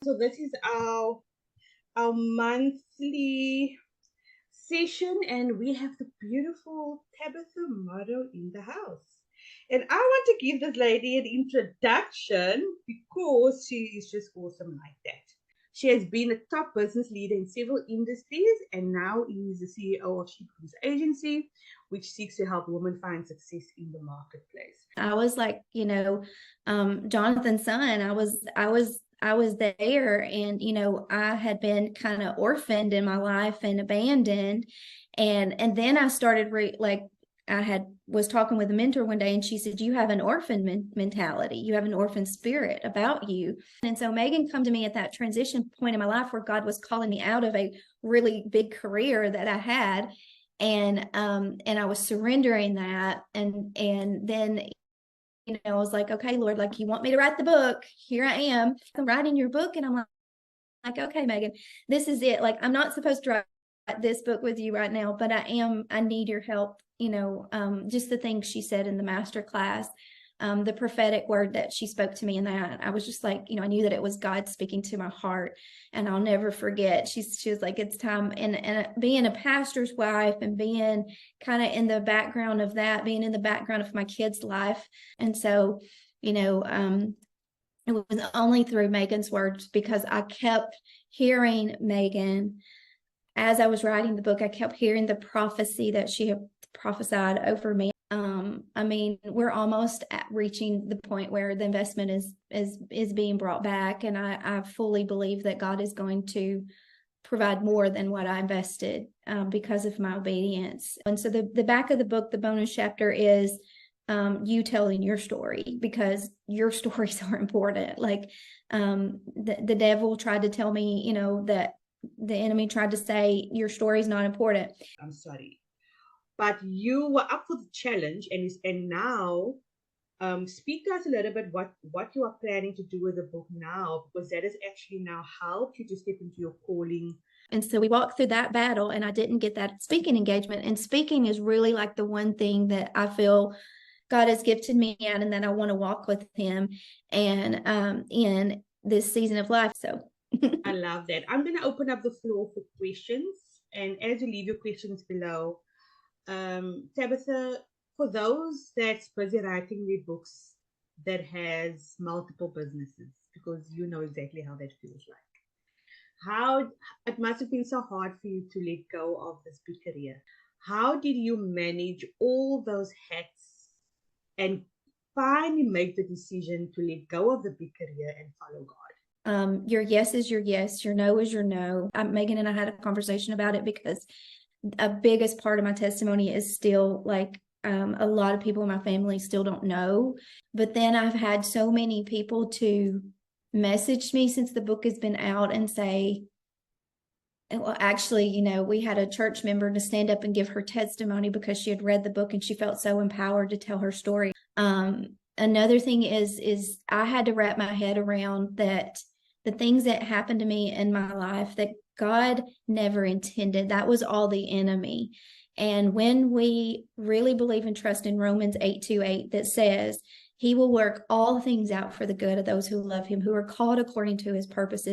So this is our monthly session, and we have the beautiful Tabitha model in the house. And I want to give this lady an introduction because she is just awesome like that. She has been a top business leader in several industries and now is the CEO of She Cruise Agency, which seeks to help women find success in the marketplace. I was like, Jonathan's son. I was there, and I had been kind of orphaned in my life and abandoned, and then I started like I had was talking with a mentor one day, and she said, "You have an orphan mentality. You have an orphan spirit about you." And so Megan come to me at that transition point in my life where God was calling me out of a really big career that I had, and I was surrendering that, and then I was like, okay, Lord, like you want me to write the book. Here I am. I'm writing your book. And I'm like, okay, Megan, this is it. Like, I'm not supposed to write this book with you right now, but I need your help. Just the things she said in the master class, the prophetic word that she spoke to me in that, I was just like, I knew that it was God speaking to my heart, and I'll never forget. She was like, it's time. And being a pastor's wife and being kind of in the background of that, being in the background of my kid's life. And so, it was only through Megan's words, because I kept hearing Megan as I was writing the book. I kept hearing the prophecy that she had prophesied over me. I mean, we're almost at reaching the point where the investment is being brought back, and I fully believe that God is going to provide more than what I invested, because of my obedience. And so the back of the book, the bonus chapter, is you telling your story, because your stories are important. Like, the devil tried to tell me, that the enemy tried to say your story is not important. I'm sorry, but you were up for the challenge, and now speak to us a little bit what you are planning to do with the book now, because that has actually now helped you to step into your calling. And so we walked through that battle, and I didn't get that speaking engagement. And speaking is really like the one thing that I feel God has gifted me at, and that I want to walk with Him and in this season of life. So I love that. I'm going to open up the floor for questions, and as you leave your questions below, Tabitha, for those that's busy writing their books that has multiple businesses, because you know exactly how that feels like. How it must have been so hard for you to let go of this big career. How did you manage all those hats and finally make the decision to let go of the big career and follow God? Your yes is your yes, your no is your no. Megan and I had a conversation about it, because a biggest part of my testimony is still like, a lot of people in my family still don't know. But then I've had so many people to message me since the book has been out and say, well, actually, we had a church member to stand up and give her testimony because she had read the book and she felt so empowered to tell her story. Another thing is I had to wrap my head around that the things that happened to me in my life that God never intended, that was all the enemy. And when we really believe and trust in Romans 8:28, that says He will work all things out for the good of those who love Him, who are called according to His purposes.